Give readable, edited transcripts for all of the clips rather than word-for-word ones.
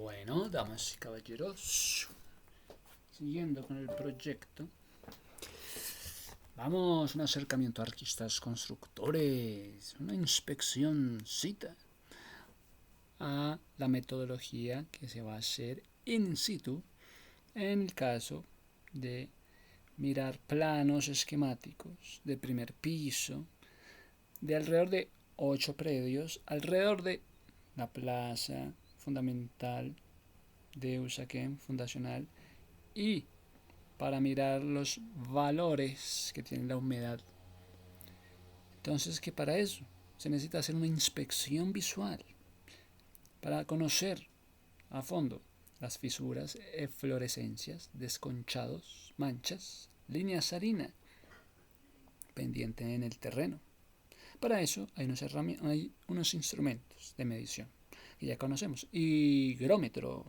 Bueno, damas y caballeros, siguiendo con el proyecto, vamos a un acercamiento a artistas constructores, una inspeccióncita a la metodología que se va a hacer in situ en el caso de mirar planos esquemáticos de primer piso de alrededor de 8 predios, alrededor de la plaza fundamental de Usaquén fundacional, y para mirar los valores que tiene la humedad. Entonces, que para eso se necesita hacer una inspección visual para conocer a fondo las fisuras, eflorescencias, desconchados, manchas, líneas harina pendiente en el terreno. Para eso hay unos instrumentos de medición que ya conocemos. Higrómetro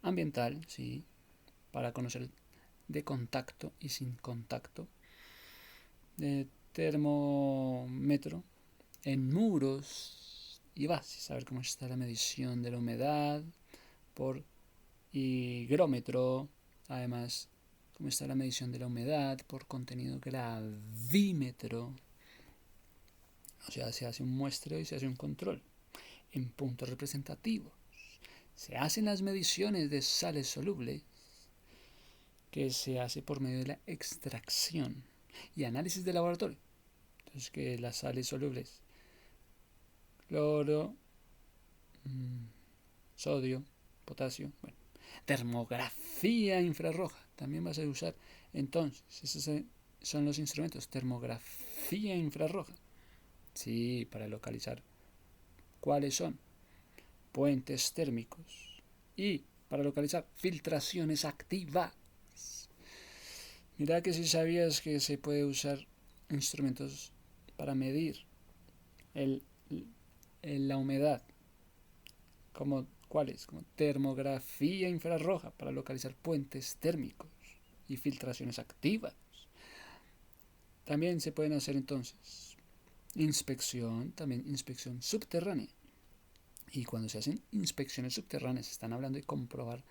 ambiental, sí, para conocer de contacto y sin contacto. De termómetro en muros y bases, a ver cómo está la medición de la humedad por higrómetro. Además, cómo está la medición de la humedad por contenido gravímetro. O sea, se hace un muestreo y se hace un control en puntos representativos. Se hacen las mediciones de sales solubles, que se hace por medio de la extracción y análisis de laboratorio. Entonces, que las sales solubles, cloro, sodio, potasio, bueno, termografía infrarroja, también vas a usar. Entonces, esos son los instrumentos, termografía infrarroja, sí, para localizar cuáles son puentes térmicos y para localizar filtraciones activas. Mira que si sabías que se puede usar instrumentos para medir la humedad, como cuáles, como termografía infrarroja para localizar puentes térmicos y filtraciones activas. También se pueden hacer entonces también inspección subterránea. Y cuando se hacen inspecciones subterráneas, están hablando de comprobar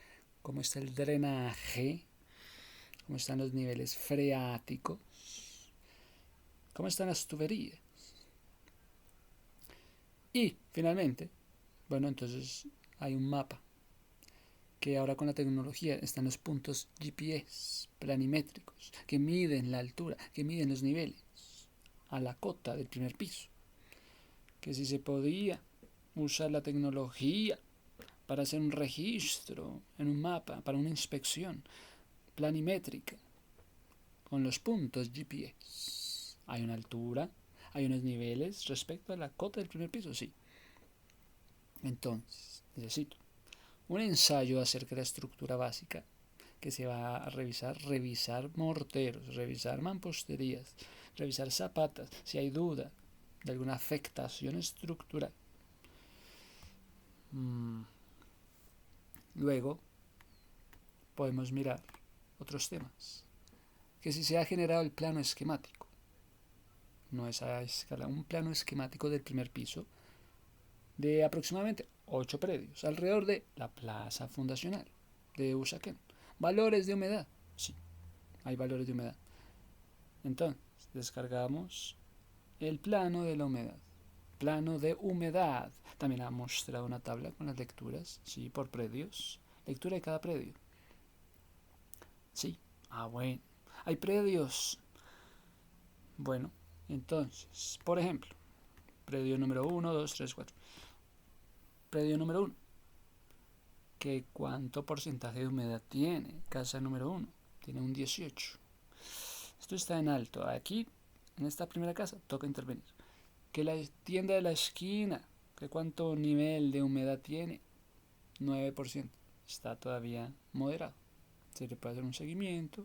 cómo está el drenaje, cómo están los niveles freáticos, cómo están las tuberías. Y finalmente, bueno, entonces hay un mapa que ahora con la tecnología están los puntos GPS planimétricos que miden la altura, que miden los niveles a la cota del primer piso. Que si se podía usar la tecnología para hacer un registro en un mapa, para una inspección planimétrica con los puntos GPS. Hay una altura, hay unos niveles respecto a la cota del primer piso, sí. Entonces, necesito un ensayo acerca de la estructura básica que se va a revisar morteros, revisar mamposterías, revisar zapatas, si hay duda de alguna afectación estructural. Luego podemos mirar otros temas, que si se ha generado el plano esquemático, no esa escala, un plano esquemático del primer piso de aproximadamente 8 predios alrededor de la plaza fundacional de Usaquén. Valores de humedad, sí, hay valores de humedad. Entonces, descargamos el plano de la humedad. Plano de humedad. También ha mostrado una tabla con las lecturas, sí, por predios. Lectura de cada predio. Sí, bueno. Hay predios. Bueno, entonces, por ejemplo, predio número 1, 2, 3, 4. Predio número 1. ¿Qué cuánto porcentaje de humedad tiene? Casa número 1. Tiene un 18. Esto está en alto. Aquí, en esta primera casa, toca intervenir. Que la tienda de la esquina, que cuánto nivel de humedad tiene, 9%. Está todavía moderado. Se le puede hacer un seguimiento.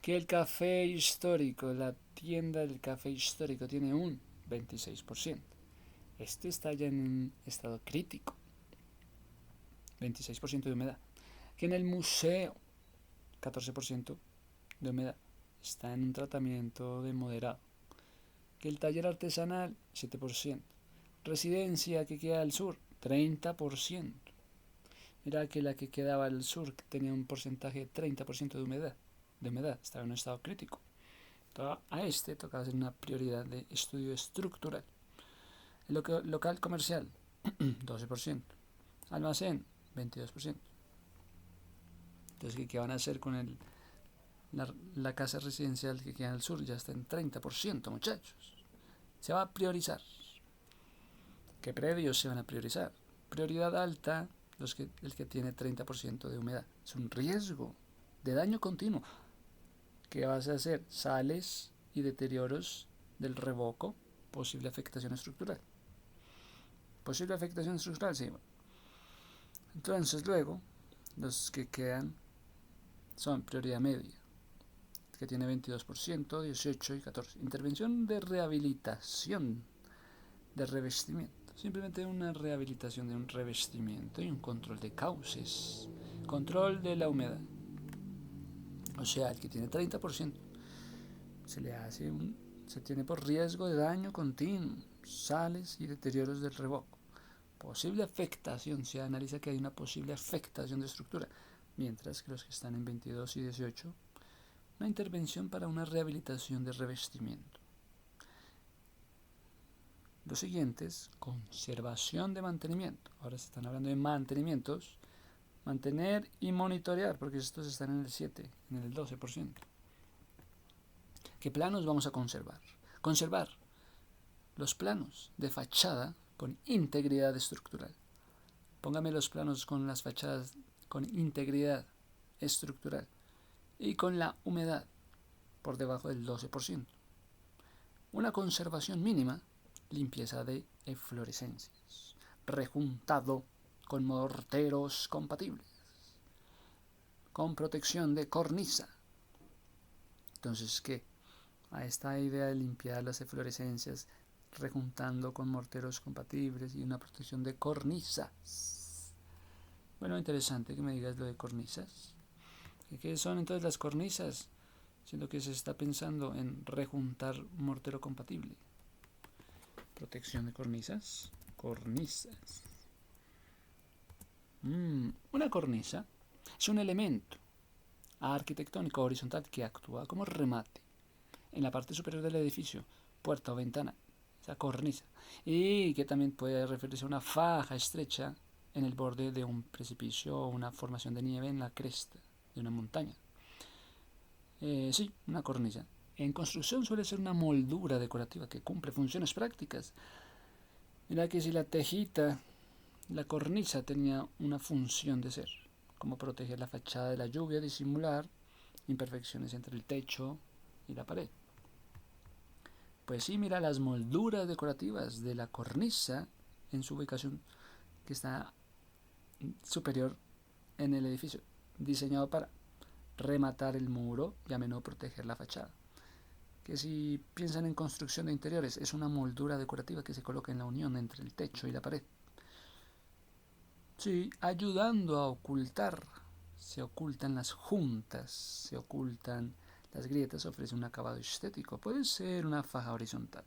Que el café histórico, la tienda del café histórico tiene un 26%. Este está ya en un estado crítico. 26% de humedad. Que en el museo, 14% de humedad. Está en un tratamiento de moderado. Que el taller artesanal, 7%. Residencia que queda al sur, 30%. Mira que la que quedaba al sur tenía un porcentaje de 30% de humedad, estaba en un estado crítico. Entonces, a este tocaba hacer una prioridad de estudio estructural. El local comercial, 12%. Almacén, 22%. Entonces, ¿qué van a hacer con la casa residencial que queda al sur? Ya está en 30%, muchachos. Se va a priorizar. ¿Qué predios se van a priorizar? Prioridad alta, el que tiene 30% de humedad. Es un riesgo de daño continuo. ¿Qué vas a hacer? Sales y deterioros del revoco, posible afectación estructural. Posible afectación estructural, sí. Entonces luego, los que quedan son prioridad media, que tiene 22%, 18 y 14. Intervención de rehabilitación de revestimiento. Simplemente una rehabilitación de un revestimiento y un control de cauces. Control de la humedad. O sea, el que tiene 30% se tiene por riesgo de daño continuo, sales y deterioros del revoco. Posible afectación, se analiza que hay una posible afectación de estructura, mientras que los que están en 22 y 18, una intervención para una rehabilitación de revestimiento. Los siguientes, conservación de mantenimiento. Ahora se están hablando de mantenimientos, mantener y monitorear, porque estos están en el 7, en el 12%. ¿Qué planos vamos a conservar? Conservar los planos de fachada con integridad estructural. Póngame los planos con las fachadas con integridad estructural y con la humedad por debajo del 12%. Una conservación mínima, limpieza de eflorescencias, rejuntado con morteros compatibles, con protección de cornisa. Entonces, ¿qué? A esta idea de limpiar las eflorescencias rejuntando con morteros compatibles y una protección de cornisas. Bueno, interesante que me digas lo de cornisas. ¿Qué son entonces las cornisas? Siendo que se está pensando en rejuntar mortero compatible. Protección de cornisas. Cornisas. Una cornisa es un elemento arquitectónico horizontal que actúa como remate en la parte superior del edificio, puerta o ventana, esa cornisa, y que también puede referirse a una faja estrecha en el borde de un precipicio o una formación de nieve en la cresta de una montaña. Sí, una cornisa. En construcción suele ser una moldura decorativa que cumple funciones prácticas. Mira que si la tejita, la cornisa tenía una función de ser, como proteger la fachada de la lluvia, disimular imperfecciones entre el techo y la pared. Pues sí, mira las molduras decorativas de la cornisa en su ubicación que está superior en el edificio, diseñado para rematar el muro y a menudo proteger la fachada. Que si piensan en construcción de interiores, es una moldura decorativa que se coloca en la unión entre el techo y la pared. Sí, ayudando a ocultar, se ocultan las juntas, se ocultan las grietas, ofrece un acabado estético. Puede ser una faja horizontal,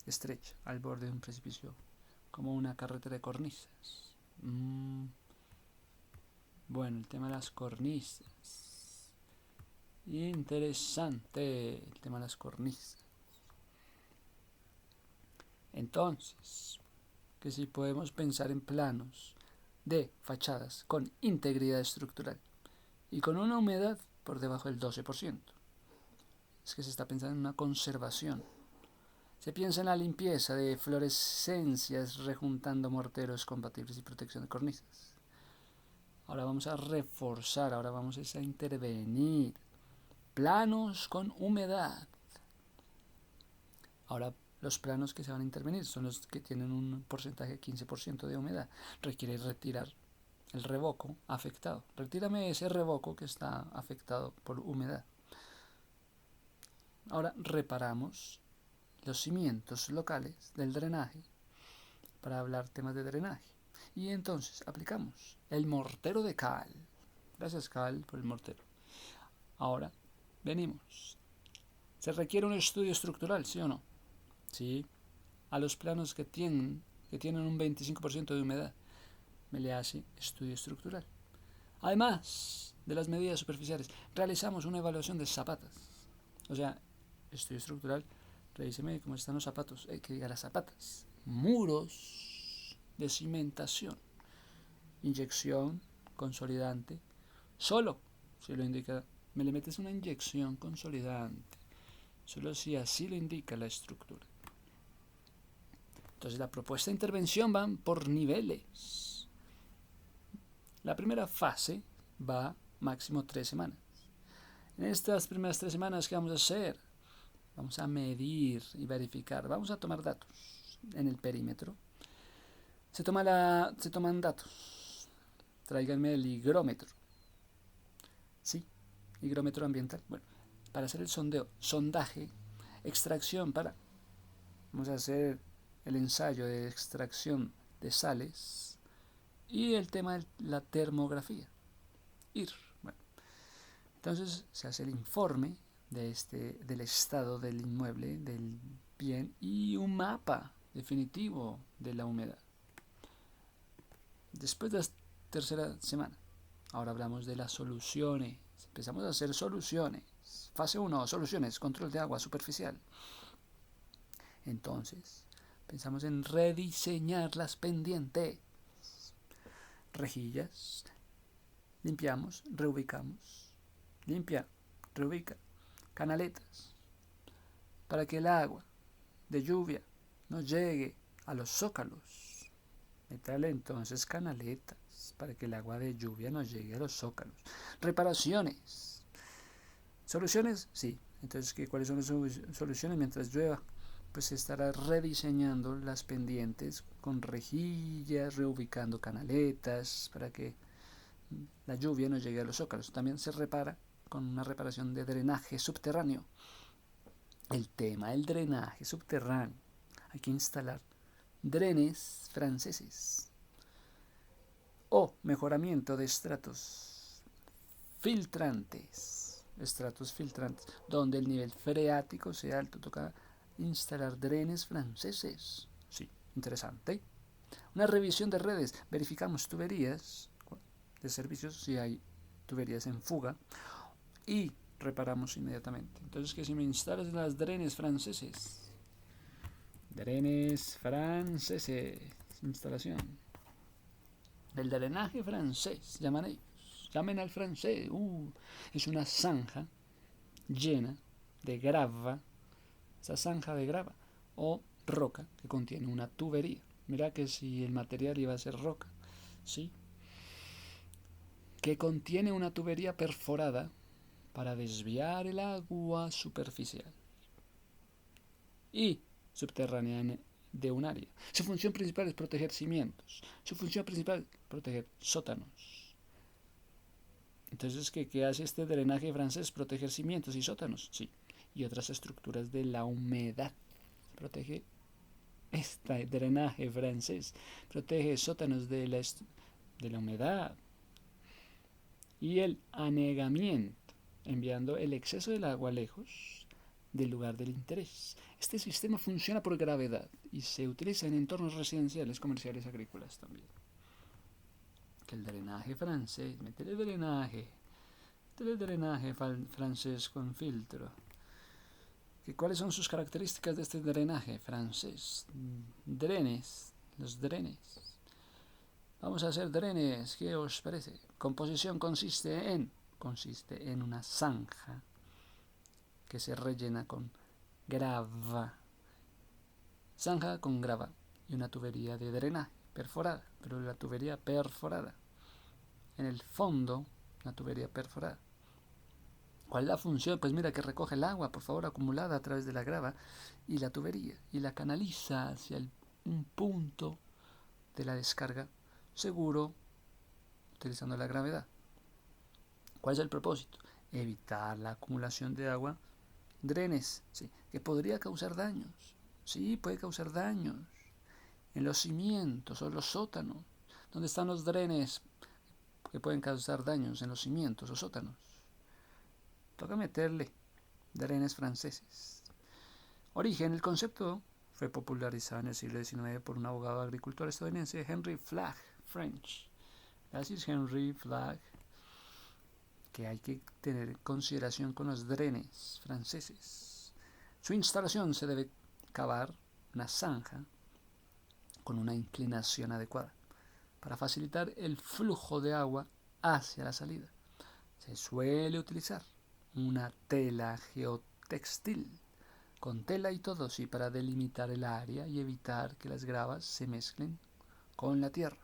estrecha, al borde de un precipicio, como una carretera de cornisas. Bueno, el tema de las cornisas. Interesante el tema de las cornisas. Entonces, que si podemos pensar en planos de fachadas con integridad estructural y con una humedad por debajo del 12%. Es que se está pensando en una conservación. Se piensa en la limpieza de fluorescencias rejuntando morteros compatibles y protección de cornisas. Ahora vamos a reforzar, ahora vamos a intervenir. Planos con humedad. Ahora los planos que se van a intervenir son los que tienen un porcentaje de 15% de humedad. Requiere retirar el revoco afectado. Retírame ese revoco que está afectado por humedad. Ahora reparamos los cimientos locales del drenaje para hablar temas de drenaje. Y entonces aplicamos el mortero de cal. Gracias, cal, por el mortero. Ahora venimos. ¿Se requiere un estudio estructural, sí o no? Sí. A los planos que tienen que tienen un 25% de humedad. Me le hace estudio estructural. Además de las medidas superficiales, realizamos una evaluación de zapatas. O sea, estudio estructural, revíseme cómo están los zapatos, que diga las zapatas. Muros de cimentación, inyección consolidante, solo si lo indica, me le metes una inyección consolidante, solo si así lo indica la estructura. Entonces la propuesta de intervención van por niveles. La primera fase va máximo 3 semanas. En estas primeras 3 semanas, ¿qué vamos a hacer? Vamos a medir y verificar. Vamos a tomar datos en el perímetro. Se toman datos. Tráiganme el higrómetro. Sí, higrómetro ambiental. Bueno, para hacer el sondeo, sondaje, extracción vamos a hacer el ensayo de extracción de sales y el tema de la termografía. Bueno, entonces se hace el informe del estado del inmueble, del bien y un mapa definitivo de la humedad. Después de la tercera semana, ahora hablamos de las soluciones. Empezamos a hacer soluciones. Fase 1, soluciones, control de agua superficial. Entonces, pensamos en rediseñar las pendientes. Rejillas, limpiamos, reubicamos. Limpia, reubica. Canaletas, para que el agua de lluvia no llegue a los zócalos. Métale entonces canaletas para que el agua de lluvia no llegue a los zócalos. Reparaciones. ¿Soluciones? Sí. Entonces, ¿cuáles son las soluciones mientras llueva? Pues se estará rediseñando las pendientes con rejillas, reubicando canaletas para que la lluvia no llegue a los zócalos. También se repara con una reparación de drenaje subterráneo. El tema del drenaje subterráneo. Hay que instalar drenes franceses o mejoramiento de estratos filtrantes, donde el nivel freático sea alto. Toca instalar drenes franceses. Sí, interesante. Una revisión de redes. Verificamos tuberías de servicios si hay tuberías en fuga y reparamos inmediatamente. Entonces, que si me instalas las drenes franceses, instalación del drenaje francés, llamen al francés. Es una zanja llena de grava, esa zanja de grava o roca que contiene una tubería. Mira que si el material iba a ser roca, ¿sí? Que contiene una tubería perforada para desviar el agua superficial y subterránea de un área. Su función principal es proteger cimientos. Su función principal es proteger sótanos. Entonces, ¿qué hace este drenaje francés? Proteger cimientos y sótanos, sí. Y otras estructuras de la humedad. Protege este drenaje francés. Protege sótanos de la humedad. Y el anegamiento, enviando el exceso del agua lejos del lugar del interés. Este sistema funciona por gravedad y se utiliza en entornos residenciales, comerciales, agrícolas también. Que el drenaje francés, métele drenaje francés con filtro. ¿Cuáles son sus características de este drenaje francés? Los drenes. Vamos a hacer drenes, ¿qué os parece? Composición consiste en una zanja que se rellena con grava. Zanja con grava y una tubería de drenaje perforada, pero la tubería perforada. En el fondo, una tubería perforada. ¿Cuál es la función? Pues mira, que recoge el agua, por favor, acumulada a través de la grava y la tubería y la canaliza hacia un punto de la descarga seguro, utilizando la gravedad. ¿Cuál es el propósito? Evitar la acumulación de agua. Drenes, sí, que podría causar daños. Sí, puede causar daños en los cimientos o los sótanos. ¿Dónde están los drenes que pueden causar daños en los cimientos o sótanos? Toca meterle drenes franceses. Origen, el concepto fue popularizado en el siglo XIX por un abogado agricultor estadounidense, Henry Flagg French. Gracias, Henry Flagg, que hay que tener en consideración con los drenes franceses. Su instalación se debe cavar una zanja con una inclinación adecuada para facilitar el flujo de agua hacia la salida. Se suele utilizar una tela geotextil con tela y todo, sí, para delimitar el área y evitar que las gravas se mezclen con la tierra.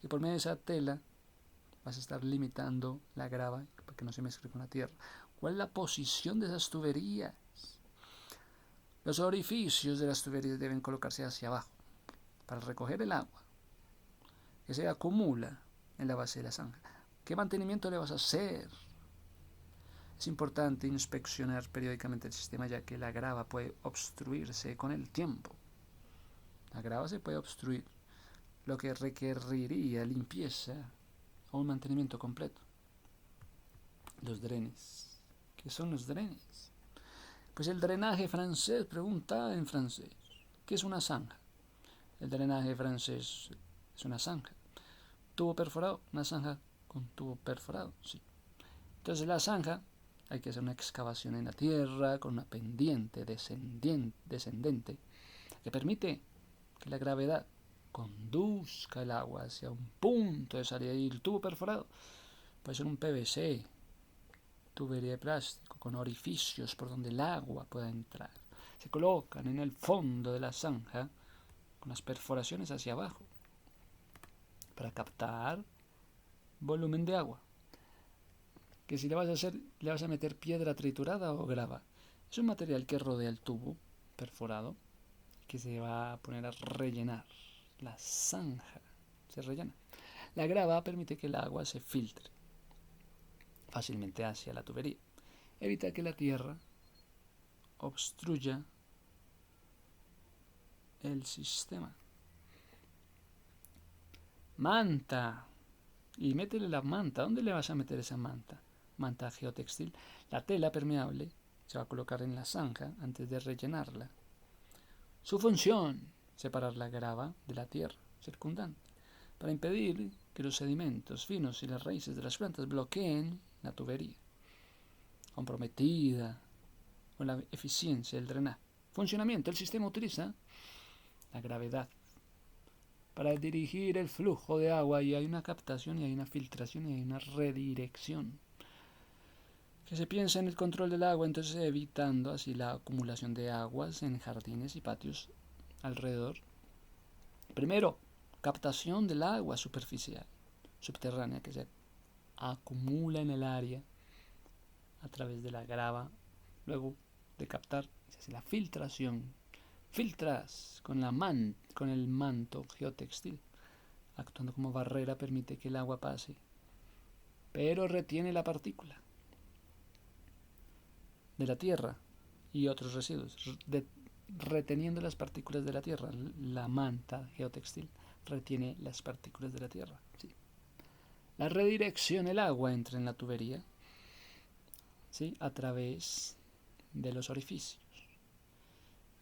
Y por medio de esa tela vas a estar limitando la grava para que no se mezcle con la tierra. ¿Cuál es la posición de esas tuberías? Los orificios de las tuberías deben colocarse hacia abajo para recoger el agua que se acumula en la base de la zanja. ¿Qué mantenimiento le vas a hacer? Es importante inspeccionar periódicamente el sistema, ya que la grava puede obstruirse con el tiempo. La grava se puede obstruir, lo que requeriría limpieza o un mantenimiento completo. Los drenes. ¿Qué son los drenes? Pues el drenaje francés, pregunta en francés. ¿Qué es una zanja? El drenaje francés es una zanja. Tubo perforado, una zanja con tubo perforado, sí. Entonces la zanja, hay que hacer una excavación en la tierra con una pendiente descendente que permite que la gravedad conduzca el agua hacia un punto de salida. Y el tubo perforado puede ser un PVC, tubería de plástico con orificios por donde el agua pueda entrar. Se colocan en el fondo de la zanja con las perforaciones hacia abajo para captar volumen de agua. Que si le vas a hacer, le vas a meter piedra triturada o grava. Es un material que rodea el tubo perforado que se va a poner a rellenar. La zanja se rellena. La grava permite que el agua se filtre fácilmente hacia la tubería. Evita que la tierra obstruya el sistema. Manta. Y métele la manta. ¿Dónde le vas a meter esa manta? Manta geotextil. La tela permeable se va a colocar en la zanja antes de rellenarla. Su función, separar la grava de la tierra circundante para impedir que los sedimentos finos y las raíces de las plantas bloqueen la tubería, comprometida con la eficiencia del drenaje. Funcionamiento. El sistema utiliza la gravedad para dirigir el flujo de agua, y hay una captación y hay una filtración y hay una redirección. Que se piensa en el control del agua, entonces evitando así la acumulación de aguas en jardines y patios alrededor. Primero, captación del agua superficial, subterránea, que se acumula en el área a través de la grava. Luego de captar, se hace la filtración. Filtras con el manto geotextil, actuando como barrera, permite que el agua pase, pero retiene la partícula de la tierra y otros residuos, reteniendo las partículas de la tierra. La manta geotextil retiene las partículas de la tierra. Sí. La redirección, el agua entra en la tubería, ¿sí?, a través de los orificios.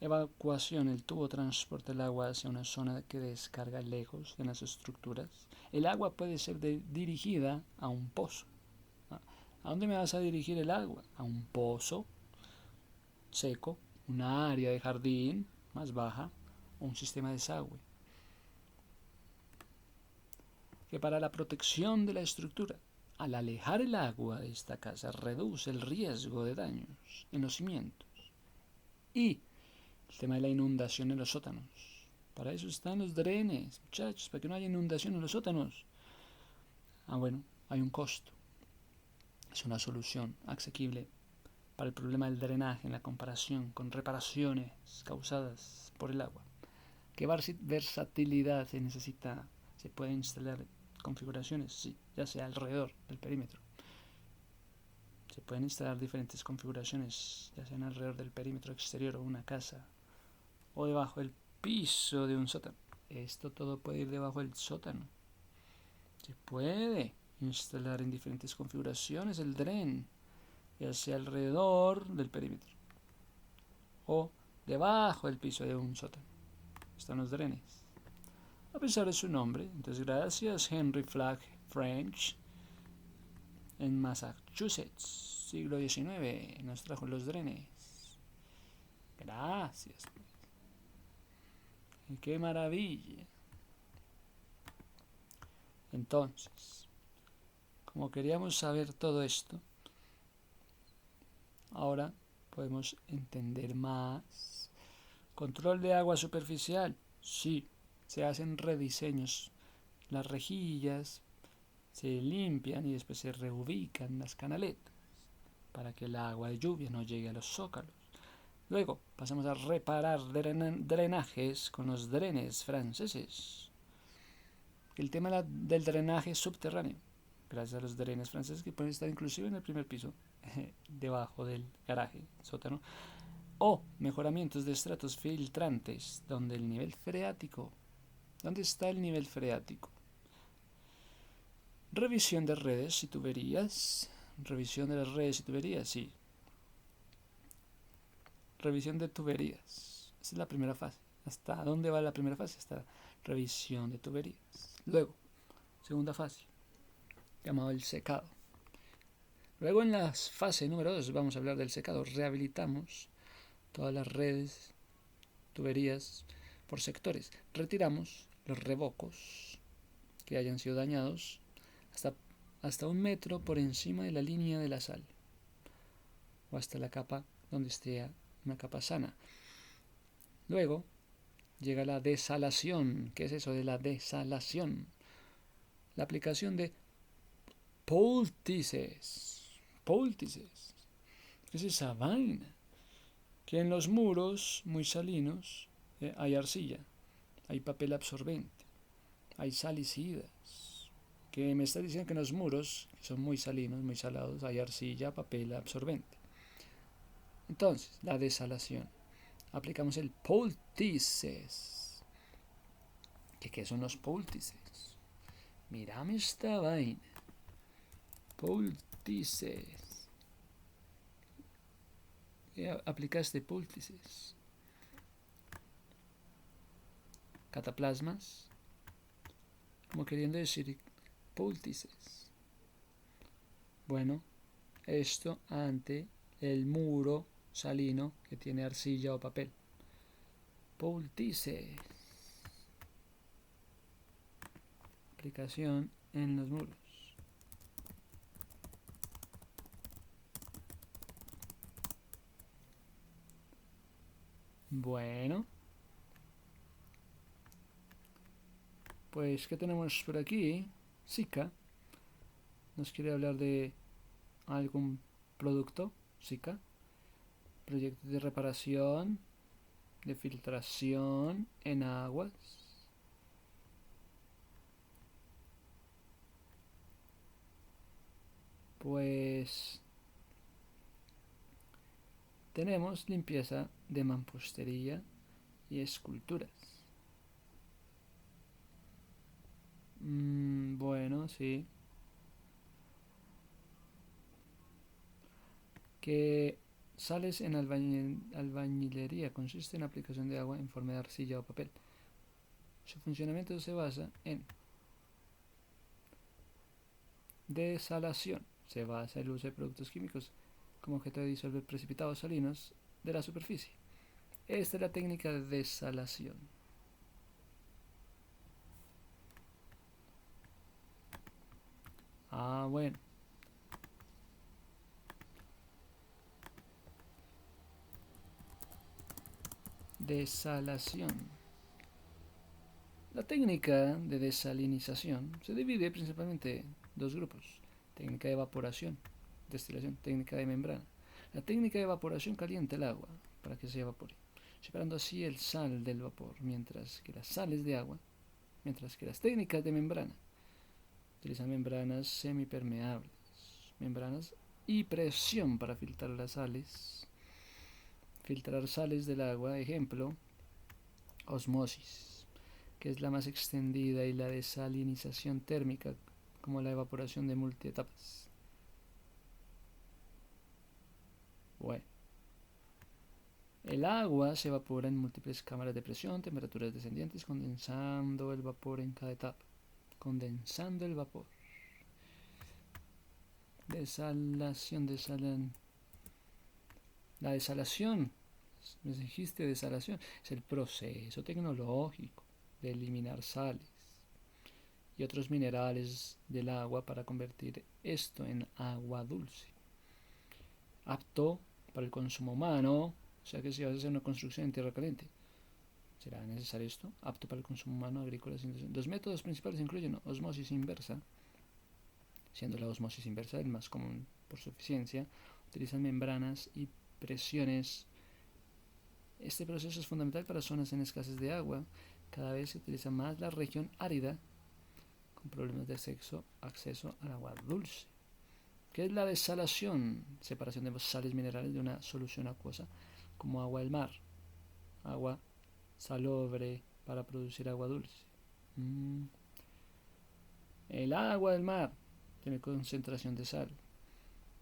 Evacuación, el tubo transporta el agua hacia una zona que descarga lejos de las estructuras. El agua puede ser dirigida a un pozo. ¿A dónde me vas a dirigir el agua? A un pozo seco, una área de jardín más baja o un sistema de desagüe. Que para la protección de la estructura, al alejar el agua de esta casa, reduce el riesgo de daños en los cimientos. Y el tema de la inundación en los sótanos. Para eso están los drenes, muchachos, para que no haya inundación en los sótanos. Bueno, hay un costo. Es una solución asequible para el problema del drenaje en la comparación con reparaciones causadas por el agua. ¿Qué versatilidad se necesita? Se pueden instalar configuraciones, sí, ya sea alrededor del perímetro. Se pueden instalar diferentes configuraciones, ya sean alrededor del perímetro exterior o una casa, o debajo del piso de un sótano. Esto todo puede ir debajo del sótano. Se puede instalar en diferentes configuraciones el dren, ya sea alrededor del perímetro o debajo del piso de un sótano. Están los drenes. A pesar de su nombre, entonces gracias Henry Flagg French, en Massachusetts, siglo XIX, nos trajo los drenes. Gracias. ¡Qué maravilla! Entonces, como queríamos saber todo esto, ahora podemos entender más. Control de agua superficial. Sí, se hacen rediseños. Las rejillas se limpian y después se reubican las canaletas para que el agua de lluvia no llegue a los zócalos. Luego pasamos a reparar drenajes con los drenes franceses. El tema del drenaje subterráneo, gracias a los drenes franceses que pueden estar inclusive en el primer piso, debajo del garaje, sótano, o mejoramientos de estratos filtrantes, donde el nivel freático. ¿Dónde está el nivel freático? Revisión de redes y tuberías. Revisión de las redes y tuberías, sí. Revisión de tuberías. Esa es la primera fase. ¿Hasta dónde va la primera fase? Hasta revisión de tuberías. Luego, segunda fase, llamado el secado. Luego en la fase número 2 vamos a hablar del secado. Rehabilitamos todas las redes, tuberías por sectores. Retiramos los revocos que hayan sido dañados hasta 1 metro por encima de la línea de la sal, o hasta la capa donde esté una capa sana. Luego llega la desalación. ¿Qué es eso de la desalación? La aplicación de poultices. Poultices. ¿Qué es esa vaina? Que en los muros muy salinos hay arcilla, hay papel absorbente, hay salicidas. Que me está diciendo que en los muros, que son muy salinos, muy salados, hay arcilla, papel absorbente. Entonces, la desalación. Aplicamos el poultices. ¿Qué son los poultices? Mírame esta vaina. Poultices. ¿Qué aplicaste poultices? Cataplasmas. Como queriendo decir poultices. Bueno, esto ante el muro salino que tiene arcilla o papel. Poultices. Aplicación en los muros. Bueno, pues ¿qué tenemos por aquí? Sika nos quiere hablar de algún producto. Sika, proyecto de reparación, de filtración en aguas. Pues tenemos limpieza de mampostería y esculturas. Bueno, sí. Que sales en albañilería consiste en aplicación de agua en forma de arcilla o papel. Su funcionamiento se basa en desalación. Se basa en el uso de productos químicos como objeto de disolver precipitados salinos de la superficie. Esta es la técnica de desalación. Bueno. Desalación. La técnica de desalinización se divide principalmente en dos grupos: técnica de evaporación, destilación, técnica de membrana. La técnica de evaporación calienta el agua para que se evapore, separando así el sal del vapor, mientras que las sales de agua, mientras que las técnicas de membrana utilizan membranas semipermeables, membranas y presión para filtrar las sales. Filtrar sales del agua, ejemplo, osmosis, que es la más extendida, y la desalinización térmica, como la evaporación de multietapas. Bueno, El agua se evapora en múltiples cámaras de presión, temperaturas descendientes, condensando el vapor en cada etapa. Condensando el vapor. Desalación. La desalación, me dijiste desalación, es el proceso tecnológico de eliminar sales y otros minerales del agua para convertir esto en agua dulce. Apto para el consumo humano, o sea que si vas a hacer una construcción en tierra caliente, ¿será necesario esto? Apto para el consumo humano, agrícola. Los métodos principales incluyen osmosis inversa, siendo la osmosis inversa el más común por su eficiencia. Utilizan membranas y presiones. Este proceso es fundamental para zonas en escasez de agua. Cada vez se utiliza más la región árida, con problemas de acceso al agua dulce. ¿Qué es la desalación? Separación de sales minerales de una solución acuosa, como agua del mar. Agua salobre para producir agua dulce. El agua del mar tiene concentración de sal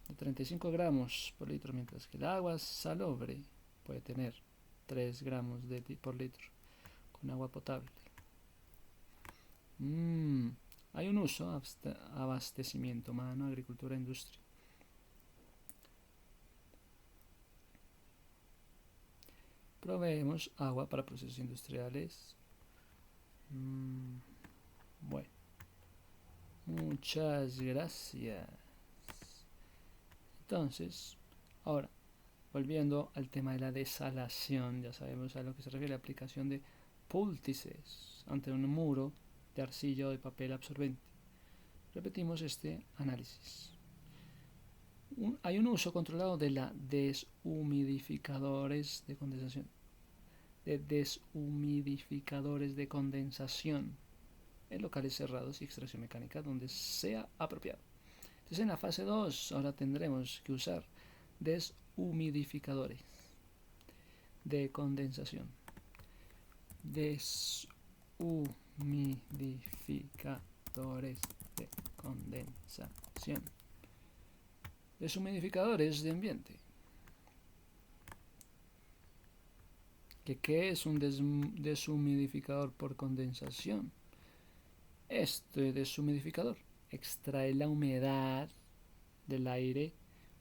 de 35 gramos por litro, mientras que el agua salobre puede tener 3 gramos por litro con agua potable. Hay un uso, abastecimiento humano, agricultura, industria. Proveemos agua para procesos industriales. Bueno, muchas gracias. Entonces, ahora, volviendo al tema de la desalación, ya sabemos a lo que se refiere la aplicación de púltices ante un muro de arcilla o de papel absorbente. Repetimos este análisis. Hay un uso controlado de la deshumidificadores de condensación. En locales cerrados y extracción mecánica donde sea apropiado. Entonces en la fase 2 ahora tendremos que usar deshumidificadores de condensación. Deshumidificadores de condensación. Deshumidificadores de ambiente. ¿Qué es un deshumidificador por condensación? Este deshumidificador extrae la humedad del aire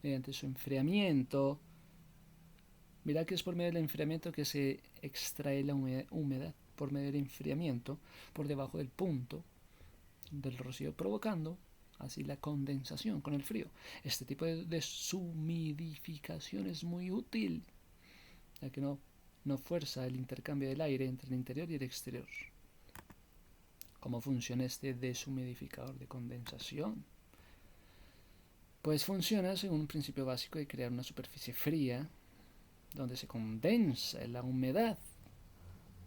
mediante su enfriamiento. Mira que es por medio del enfriamiento que se extrae la humedad, por medio del enfriamiento por debajo del punto del rocío, provocando así la condensación con el frío. Este tipo de deshumidificación es muy útil, ya que no fuerza el intercambio del aire entre el interior y el exterior. ¿Cómo funciona este deshumidificador de condensación? Pues funciona según un principio básico de crear una superficie fría donde se condensa la humedad.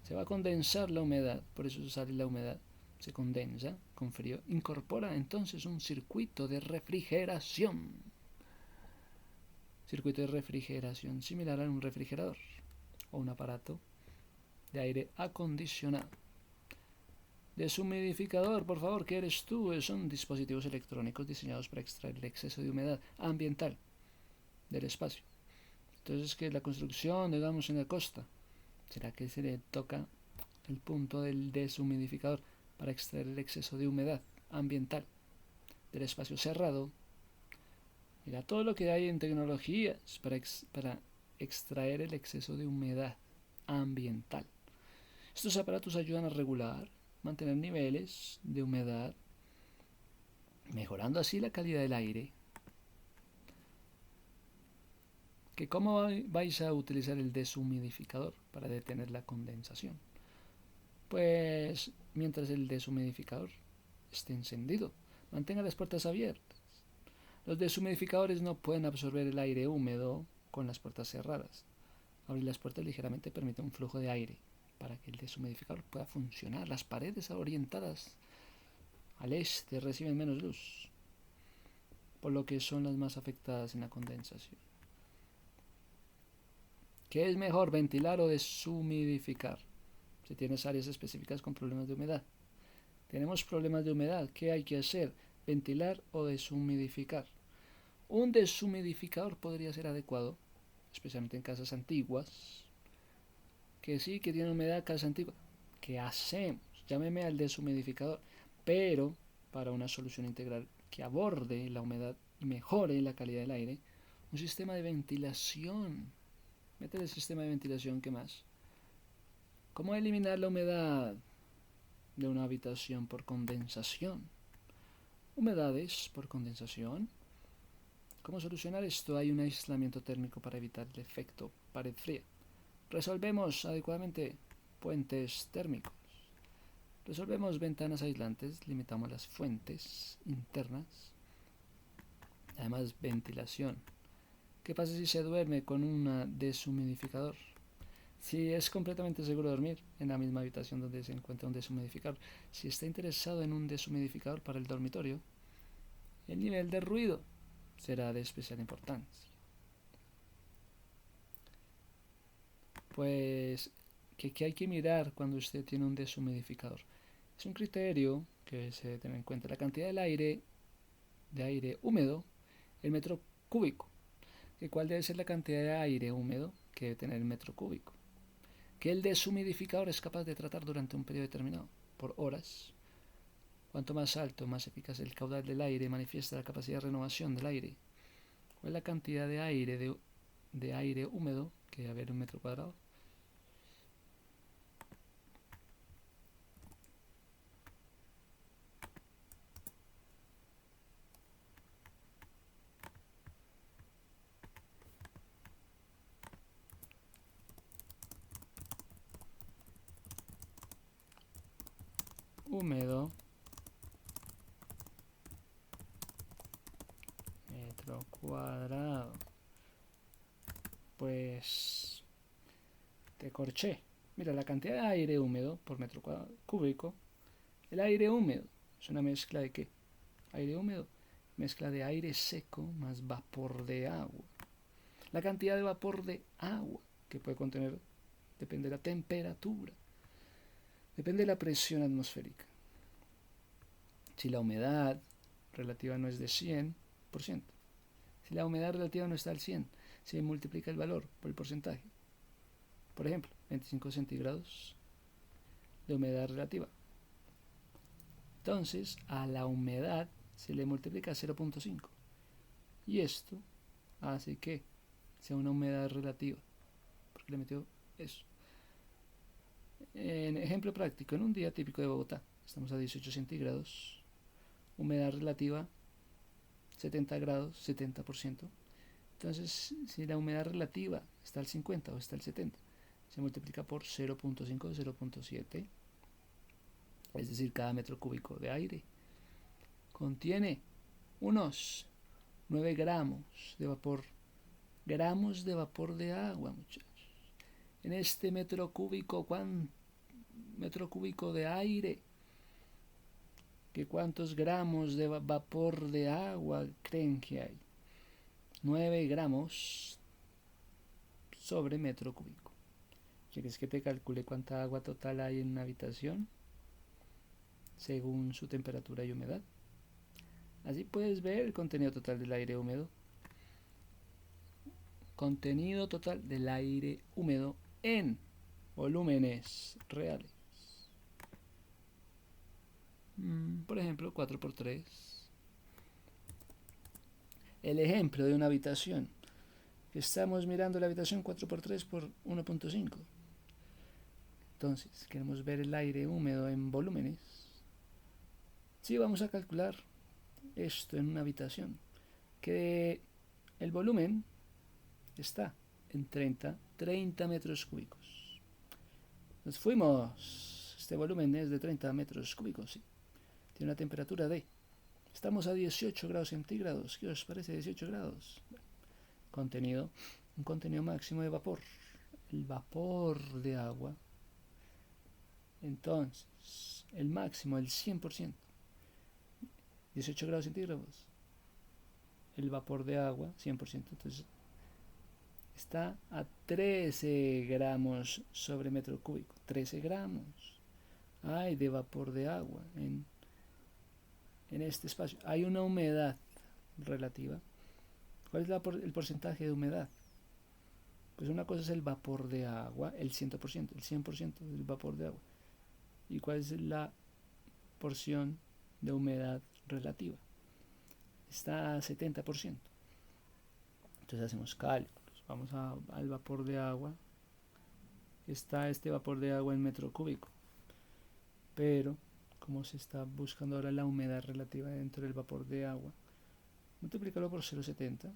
Se va a condensar la humedad, por eso sale la humedad. Se condensa con frío, incorpora entonces un circuito de refrigeración. Circuito de refrigeración similar a un refrigerador o un aparato de aire acondicionado. Deshumidificador, por favor, ¿qué eres tú? Son dispositivos electrónicos diseñados para extraer el exceso de humedad ambiental del espacio. Entonces, ¿qué es la construcción, digamos, en la costa? ¿Será que se le toca el punto del deshumidificador para extraer el exceso de humedad ambiental del espacio cerrado? Mira todo lo que hay en tecnologías para extraer el exceso de humedad ambiental. Estos aparatos ayudan a regular, mantener niveles de humedad, mejorando así la calidad del aire. ¿Cómo vais a utilizar el deshumidificador para detener la condensación? Pues mientras el deshumidificador esté encendido, mantenga las puertas abiertas. Los deshumidificadores no pueden absorber el aire húmedo con las puertas cerradas. Abrir las puertas ligeramente permite un flujo de aire para que el deshumidificador pueda funcionar. Las paredes orientadas al este reciben menos luz, por lo que son las más afectadas en la condensación. ¿Qué es mejor, ventilar o deshumidificar? Si tienes áreas específicas con problemas de humedad. Tenemos problemas de humedad, ¿qué hay que hacer? ¿Ventilar o deshumidificar? Un deshumidificador podría ser adecuado especialmente en casas antiguas, que sí, que tiene humedad casas antiguas. ¿Qué hacemos? Llámeme al deshumidificador, pero para una solución integral que aborde la humedad y mejore la calidad del aire, un sistema de ventilación. Métele el sistema de ventilación, ¿qué más? ¿Cómo eliminar la humedad de una habitación por condensación? Humedades por condensación. ¿Cómo solucionar esto? Hay un aislamiento térmico para evitar el efecto pared fría. Resolvemos adecuadamente puentes térmicos. Resolvemos ventanas aislantes, limitamos las fuentes internas. Además, ventilación. ¿Qué pasa si se duerme con un deshumidificador? Si es completamente seguro dormir en la misma habitación donde se encuentra un deshumidificador. Si está interesado en un deshumidificador para el dormitorio, el nivel de ruido será de especial importancia. Pues, ¿qué hay que mirar cuando usted tiene un deshumidificador? Es un criterio que se debe tener en cuenta la cantidad de aire húmedo en metro cúbico. ¿Cuál debe ser la cantidad de aire húmedo que debe tener el metro cúbico? Que el deshumidificador es capaz de tratar durante un periodo determinado, por horas. Cuanto más alto, más eficaz el caudal del aire manifiesta la capacidad de renovación del aire. ¿Cuál es la cantidad de aire húmedo que debe haber en un metro cuadrado? Húmedo metro cuadrado. Pues te corché. Mira, la cantidad de aire húmedo por metro cúbico. El aire húmedo es una mezcla de ¿qué? Aire húmedo, mezcla de aire seco más vapor de agua. La cantidad de vapor de agua que puede contener depende de la temperatura, depende de la presión atmosférica. Si la humedad relativa no es de 100%, si la humedad relativa no está al 100, se multiplica el valor por el porcentaje. Por ejemplo, 25 centígrados de humedad relativa. Entonces, a la humedad se le multiplica 0.5. Y esto hace que sea una humedad relativa, porque le metió eso. En ejemplo práctico, en un día típico de Bogotá, estamos a 18 centígrados, humedad relativa 70 grados, 70%. Entonces, si la humedad relativa está al 50 o está al 70, se multiplica por 0.5 o 0.7, es decir, cada metro cúbico de aire contiene unos 9 gramos de vapor de agua, muchachos. En este metro cúbico, metro cúbico de aire, ¿que cuántos gramos de vapor de agua creen que hay? 9 gramos sobre metro cúbico. ¿Quieres que te calcule cuánta agua total hay en una habitación según su temperatura y humedad? Así puedes ver el contenido total del aire húmedo. Contenido total del aire húmedo en volúmenes reales. Por ejemplo, 4×3. El ejemplo de una habitación. Estamos mirando la habitación 4×3 por 1.5. Entonces, queremos ver el aire húmedo en volúmenes. Sí, vamos a calcular esto en una habitación. Que el volumen está en 30 metros cúbicos. Nos fuimos. Este volumen es de 30 metros cúbicos, sí. Tiene una temperatura de... Estamos a 18 grados centígrados. ¿Qué os parece 18 grados? Contenido, un contenido máximo de vapor. El vapor de agua. Entonces, el máximo, el 100%. 18 grados centígrados. El vapor de agua, 100%. Entonces, está a 13 gramos sobre metro cúbico. 13 gramos hay de vapor de agua en este espacio. Hay una humedad relativa. ¿Cuál es el porcentaje de humedad? Pues una cosa es el vapor de agua, el 100% del vapor de agua. ¿Y cuál es la porción de humedad relativa? Está a 70%. Entonces hacemos cálculos. Vamos al vapor de agua. Está este vapor de agua en metro cúbico. Pero, como se está buscando ahora la humedad relativa dentro del vapor de agua, multiplícalo por 0,70.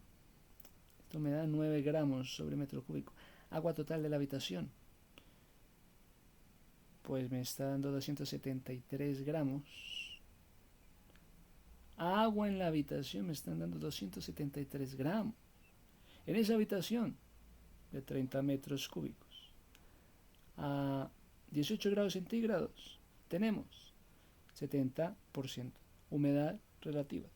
Esto me da 9 gramos sobre metro cúbico. Agua total de la habitación. Pues me está dando 273 gramos. Agua en la habitación me están dando 273 gramos. En esa habitación de 30 metros cúbicos a 18 grados centígrados tenemos 70% humedad relativa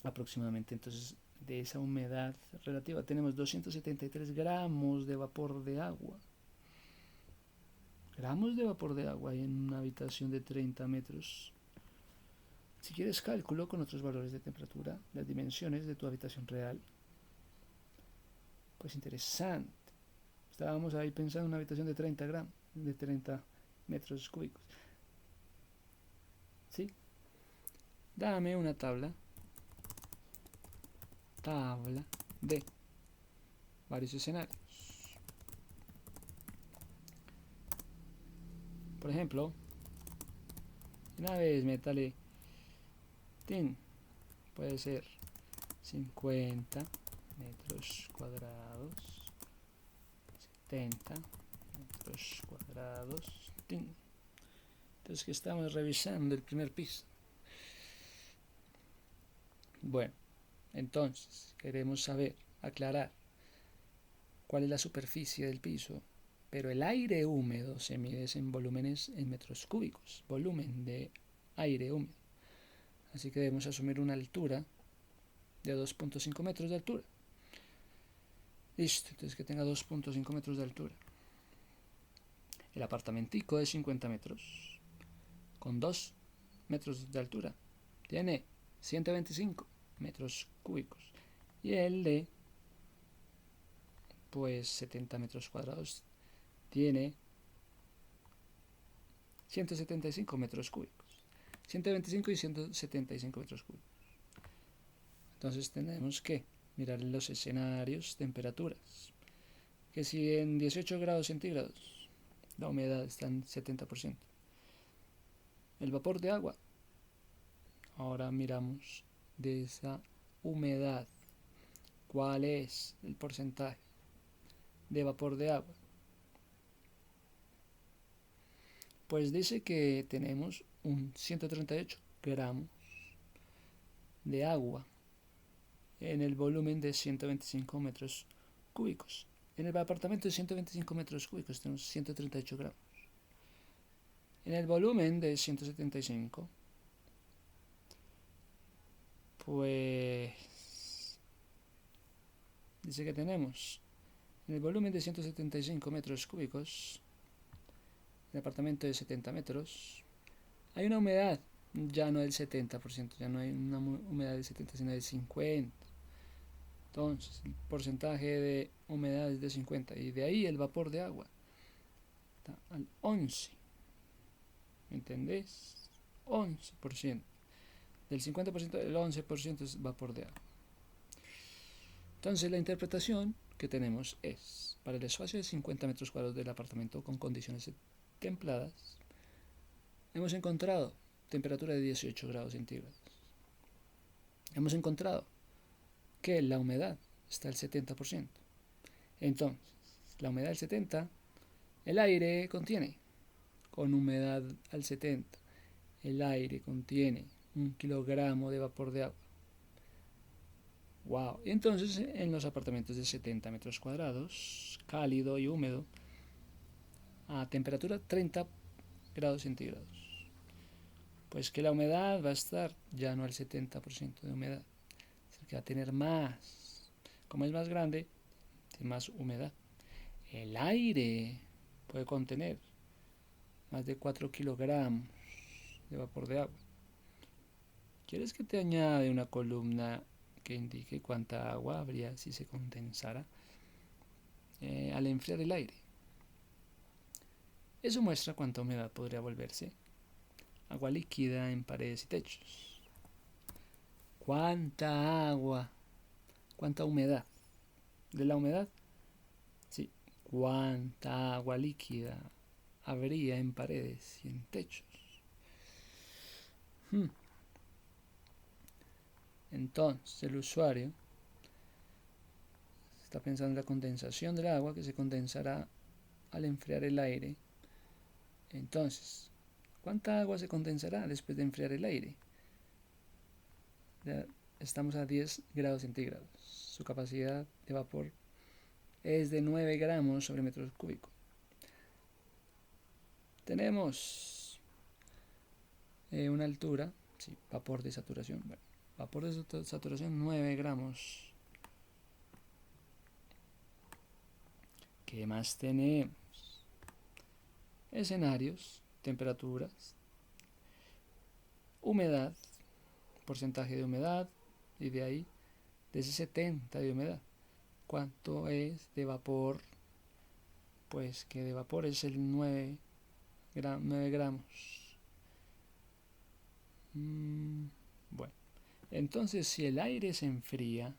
aproximadamente. Entonces, de esa humedad relativa tenemos 273 gramos de vapor de agua. Gramos de vapor de agua en una habitación de 30 metros. Si quieres, cálculo con otros valores de temperatura las dimensiones de tu habitación real. Pues interesante. Estábamos ahí pensando en una habitación de 30 gramos, de 30 metros cúbicos. ¿Sí? Dame una tabla de varios escenarios. Por ejemplo, una vez métale puede ser 50 metros cuadrados, 70 metros cuadrados. Entonces, que estamos revisando el primer piso. Bueno, entonces queremos saber, aclarar cuál es la superficie del piso, pero el aire húmedo se mide en volúmenes en metros cúbicos, volumen de aire húmedo. Así que debemos asumir una altura de 2.5 metros de altura. Listo, entonces que tenga 2.5 metros de altura. El apartamentico de 50 metros, con 2 metros de altura, tiene 125 metros cúbicos. Y el de, pues, 70 metros cuadrados, tiene 175 metros cúbicos. 125 y 175 metros cúbicos. Entonces tenemos que mirar los escenarios, temperaturas. Que si en 18 grados centígrados la humedad está en 70%. El vapor de agua. Ahora miramos de esa humedad. ¿Cuál es el porcentaje de vapor de agua? Pues dice que tenemos un 138 gramos de agua en el volumen de 125 metros cúbicos. En el apartamento de 125 metros cúbicos tenemos 138 gramos. En el volumen de 175, pues dice que tenemos en el volumen de 175 metros cúbicos, en el apartamento de 70 metros, hay una humedad ya no del 70%, ya no hay una humedad del 70, sino del 50%. Entonces, el porcentaje de humedad es de 50 y de ahí el vapor de agua está al 11. ¿Me entendés? 11%. Del 50%, el 11% es vapor de agua. Entonces, la interpretación que tenemos es, para el espacio de 50 metros cuadrados del apartamento con condiciones templadas, hemos encontrado temperatura de 18 grados centígrados. Hemos encontrado que la humedad está al 70%. Entonces, la humedad al 70%, el aire contiene, con humedad al 70%, el aire contiene 1 kilogramo de vapor de agua. Wow. Y entonces, en los apartamentos de 70 metros cuadrados, cálido y húmedo, a temperatura 30 grados centígrados, pues que la humedad va a estar ya no al 70% de humedad, que va a tener más. Como es más grande, tiene más humedad. El aire puede contener más de 4 kilogramos de vapor de agua. ¿Quieres que te añade una columna que indique cuánta agua habría si se condensara? al enfriar el aire. Eso muestra cuánta humedad podría volverse agua líquida en paredes y techos. ¿Cuánta agua? ¿Cuánta humedad? De la humedad, sí. ¿Cuánta agua líquida habría en paredes y en techos? Entonces el usuario está pensando en la condensación del agua que se condensará al enfriar el aire. Entonces, ¿cuánta agua se condensará después de enfriar el aire? Ya estamos a 10 grados centígrados. Su capacidad de vapor es de 9 gramos sobre metro cúbico. Tenemos una altura, sí, vapor de saturación. Bueno, vapor de saturación 9 gramos. ¿Qué más tenemos? Escenarios, temperaturas, humedad, porcentaje de humedad, y de ahí, de ese 70 de humedad, ¿cuánto es de vapor? Pues que de vapor es el 9 gramos. Bueno, entonces si el aire se enfría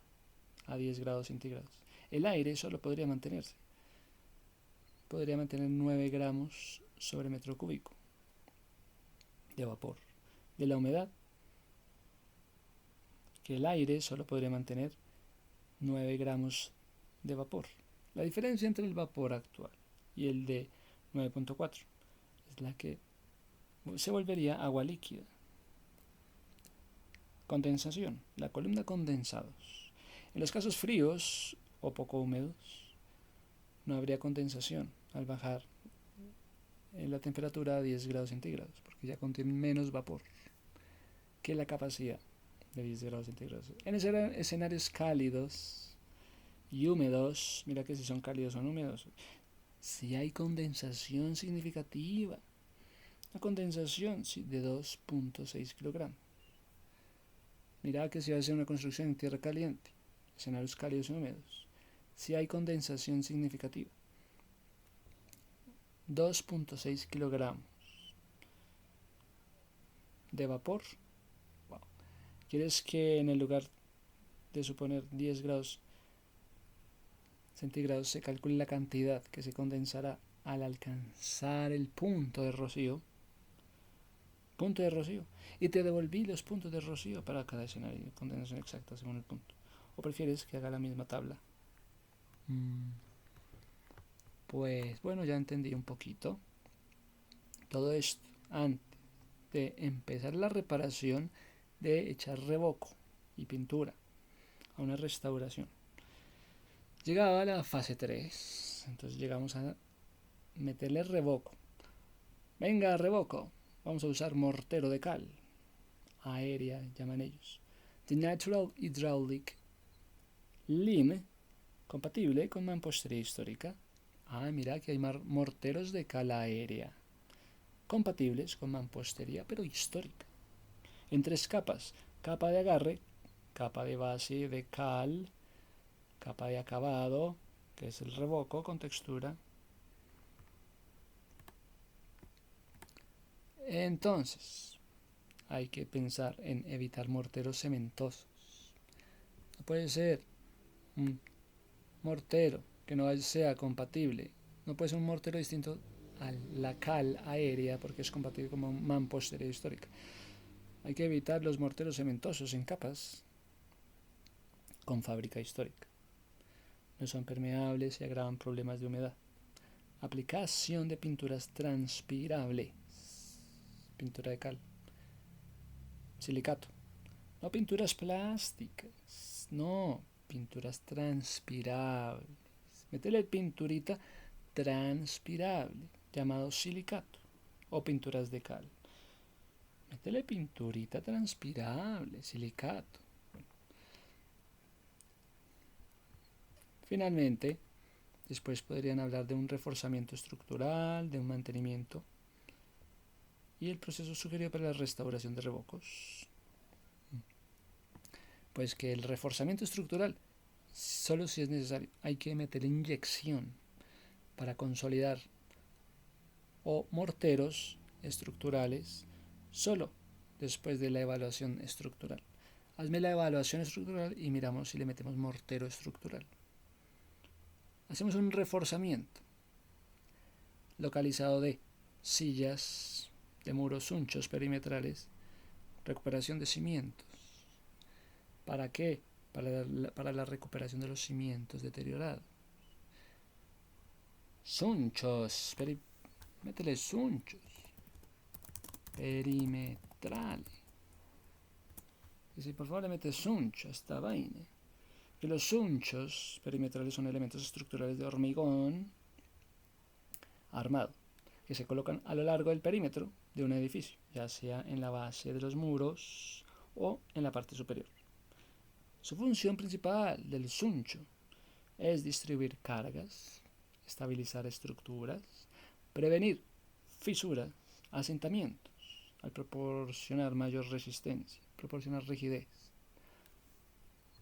a 10 grados centígrados, el aire solo podría mantener 9 gramos sobre metro cúbico de vapor. De la humedad, que el aire solo podría mantener 9 gramos de vapor. La diferencia entre el vapor actual y el de 9.4 es la que se volvería agua líquida. Condensación, la columna condensados. En los casos fríos o poco húmedos no habría condensación al bajar la temperatura a 10 grados centígrados, porque ya contienen menos vapor que la capacidad de 10 grados centígrados. En escenarios cálidos y húmedos, mira que si son cálidos son húmedos, si hay condensación significativa, una condensación de 2.6 kilogramos. Mira que si va a hacer una construcción en tierra caliente, escenarios cálidos y húmedos, si hay condensación significativa, 2.6 kilogramos de vapor. Wow. ¿Quieres que en el lugar de suponer 10 grados centígrados se calcule la cantidad que se condensará al alcanzar el punto de rocío? Punto de rocío. Y te devolví los puntos de rocío para cada escenario de condensación exacta según el punto. ¿O prefieres que haga la misma tabla? Pues bueno, ya entendí un poquito. Todo esto antes de empezar la reparación, de echar revoco y pintura a una restauración. Llegaba a la fase 3, entonces llegamos a meterle revoco. Venga, revoco. Vamos a usar mortero de cal. Aérea llaman ellos. The Natural Hydraulic Lime, compatible con mampostería histórica. Mira que hay morteros de cal aérea, compatibles con mampostería pero histórica. En 3 capas: capa de agarre, capa de base de cal, capa de acabado, que es el revoco con textura. Entonces, hay que pensar en evitar morteros cementosos. No puede ser un mortero que no sea compatible. No puede ser un mortero distinto a la cal aérea porque es compatible con mampostería histórica. Hay que evitar los morteros cementosos en capas con fábrica histórica. No son permeables y agravan problemas de humedad. Aplicación de pinturas transpirables. Pintura de cal. Silicato. No pinturas plásticas. No, pinturas transpirables. Métele pinturita transpirable, llamado silicato, o pinturas de cal. Métele pinturita transpirable, silicato. Bueno. Finalmente, después podrían hablar de un reforzamiento estructural, de un mantenimiento y el proceso sugerido para la restauración de revocos. Pues que el reforzamiento estructural solo si es necesario. Hay que meter inyección para consolidar, o morteros estructurales solo después de la evaluación estructural. Hazme la evaluación estructural y miramos si le metemos mortero estructural. Hacemos un reforzamiento localizado de sillas de muros unchos perimetrales, recuperación de cimientos. ¿Para qué? Para la recuperación de los cimientos deteriorados. Sunchos, métele sunchos perimetrales. Y si por favor le metes suncho a esta vaina. Que los sunchos perimetrales son elementos estructurales de hormigón armado que se colocan a lo largo del perímetro de un edificio, ya sea en la base de los muros o en la parte superior. Su función principal del suncho es distribuir cargas, estabilizar estructuras, prevenir fisuras, asentamientos, al proporcionar mayor resistencia, proporcionar rigidez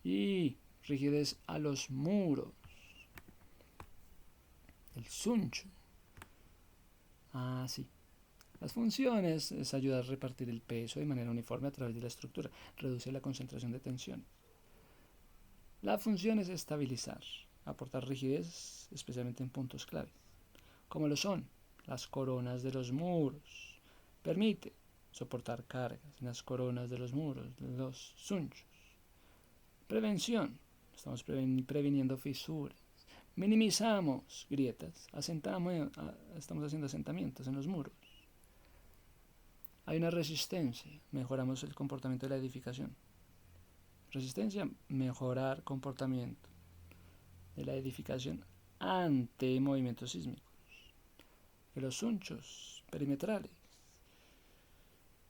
y rigidez a los muros. El suncho. Sí. Las funciones es ayudar a repartir el peso de manera uniforme a través de la estructura, reduce la concentración de tensión. La función es estabilizar, aportar rigidez, especialmente en puntos claves, como lo son las coronas de los muros. Permite soportar cargas en las coronas de los muros, los sunchos. Prevención, estamos previniendo fisuras. Minimizamos grietas, estamos haciendo asentamientos en los muros. Hay una resistencia, mejoramos el comportamiento de la edificación. Resistencia, mejorar comportamiento de la edificación ante movimientos sísmicos. Que los sunchos perimetrales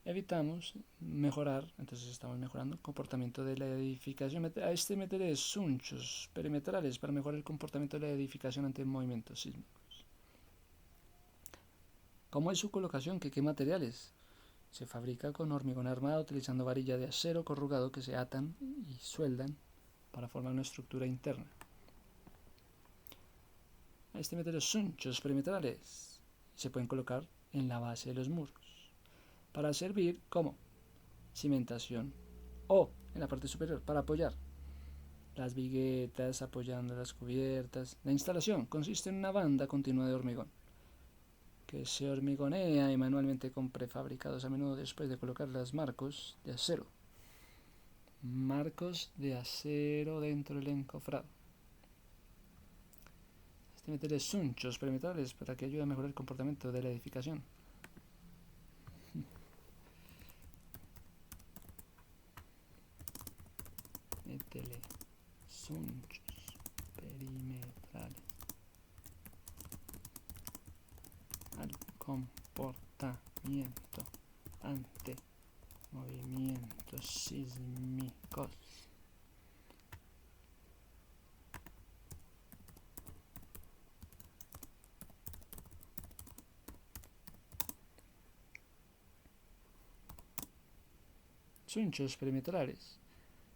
evitamos mejorar, entonces estamos mejorando el comportamiento de la edificación. A este meteré sunchos perimetrales para mejorar el comportamiento de la edificación ante movimientos sísmicos. ¿Cómo es su colocación? ¿Qué materiales? Se fabrica con hormigón armado utilizando varilla de acero corrugado que se atan y sueldan para formar una estructura interna. A este meteré sunchos perimetrales y se pueden colocar en la base de los muros para servir como cimentación o en la parte superior para apoyar las viguetas, apoyando las cubiertas. La instalación consiste en una banda continua de hormigón que se hormigonea manualmente con prefabricados, a menudo después de colocar los marcos de acero. Marcos de acero dentro del encofrado. Este meteré sunchos perimetrales para que ayude a mejorar el comportamiento de la edificación. Métele sunchos perimetrales al comportamiento ante movimientos sísmicos. Sunchos perimetrales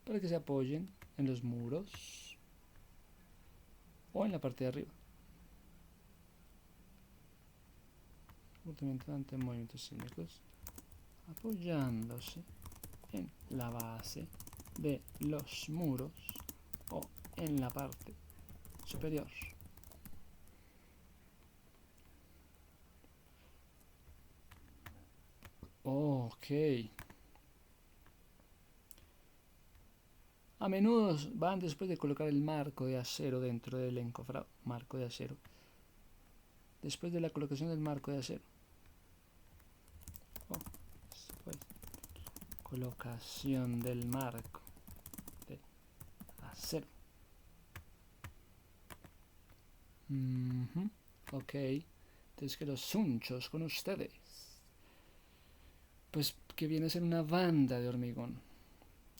para que se apoyen en los muros o en la parte de arriba. Comportamiento ante movimientos sísmicos, apoyándose en la base de los muros o en la parte superior. Ok. A menudo van después de colocar el marco de acero dentro del encofrado. Marco de acero. Después de la colocación del marco de acero. Después. Colocación del marco de acero. Ok. Entonces que los sunchos con ustedes. Pues que viene a ser una banda de hormigón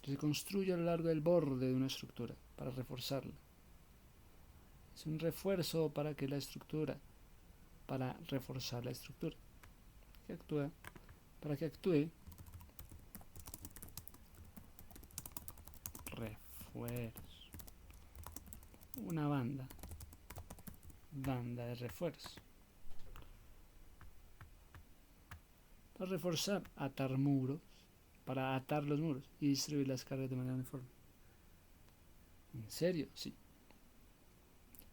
que se construye a lo largo del borde de una estructura para reforzarla. Es un refuerzo para que la estructura, para reforzar la estructura, para que actúe refuerzo una banda de refuerzo. Para reforzar, atar muros, para atar los muros y distribuir las cargas de manera uniforme. ¿En serio? Sí.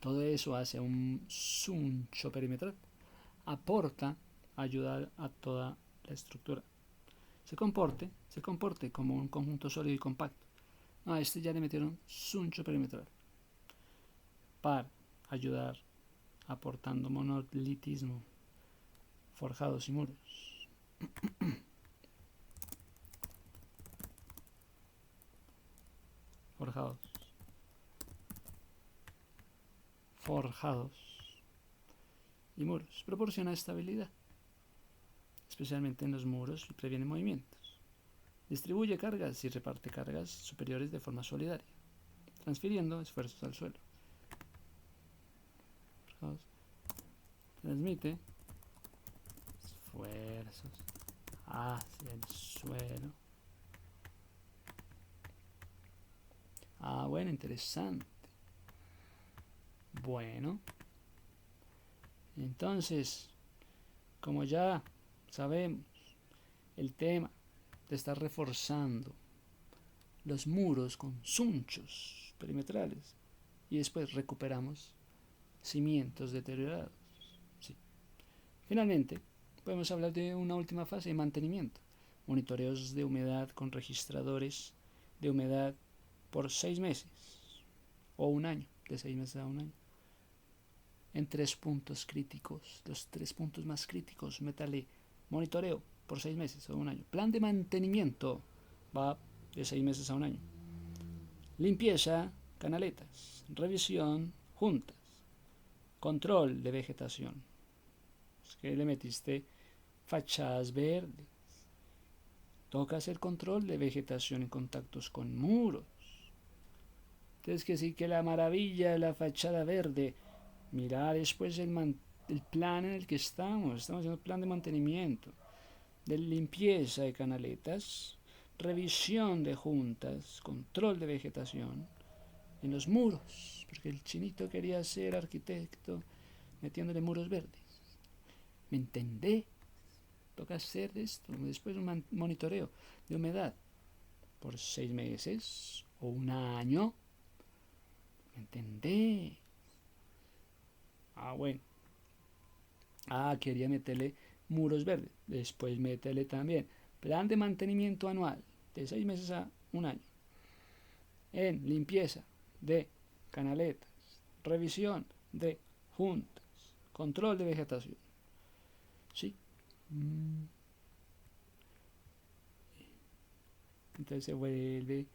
Todo eso hace un suncho perimetral. Aporta ayuda a toda la estructura. Se comporte como un conjunto sólido y compacto. No, a este ya le metieron suncho perimetral para ayudar aportando monolitismo, forjados y muros. Forjados y muros. Proporciona estabilidad, especialmente en los muros, y previene movimientos. Distribuye cargas y reparte cargas superiores de forma solidaria, transfiriendo esfuerzos al suelo. Transmite esfuerzos hacia el suelo. Bueno, interesante. Bueno, entonces, como ya sabemos, el tema de estar reforzando los muros con sunchos perimetrales y después recuperamos cimientos deteriorados. Sí. Finalmente, podemos hablar de una última fase de mantenimiento. Monitoreos de humedad con registradores de humedad por 6 meses o un año, de 6 meses a un año. En 3 puntos críticos, los 3 puntos más críticos, métale monitoreo por 6 meses o un año. Plan de mantenimiento va de 6 meses a un año. Limpieza, canaletas, revisión, juntas, control de vegetación. Es que le metiste fachadas verdes. Toca hacer control de vegetación en contactos con muros. Entonces que sí, que la maravilla de la fachada verde. Mira después el plan en el que estamos haciendo plan de mantenimiento, de limpieza de canaletas, revisión de juntas, control de vegetación en los muros, porque el chinito quería ser arquitecto metiéndole muros verdes. ¿Me entendés? Toca hacer esto, después un monitoreo de humedad por 6 meses o un año. ¿Me entendés? Bueno. Quería meterle muros verdes. Después métele también plan de mantenimiento anual de 6 meses a un año. En limpieza de canaletas, revisión de juntas, control de vegetación. ¿Sí? Entonces se vuelve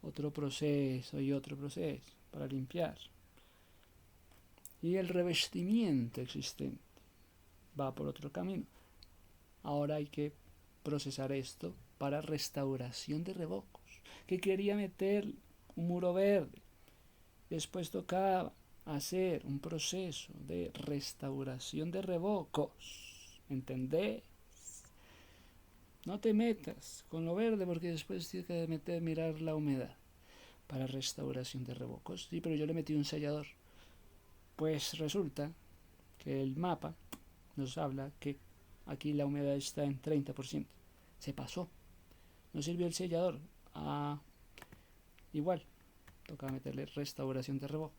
otro proceso y otro proceso para limpiar. Y el revestimiento existente va por otro camino. Ahora hay que procesar esto para restauración de revocos. Que quería meter un muro verde. Después tocaba hacer un proceso de restauración de revocos. ¿Entendés? No te metas con lo verde porque después tienes que mirar la humedad para restauración de revocos. Sí, pero yo le metí un sellador. Pues resulta que el mapa nos habla que aquí la humedad está en 30%. Se pasó. No sirvió el sellador. Igual, toca meterle restauración de revocos.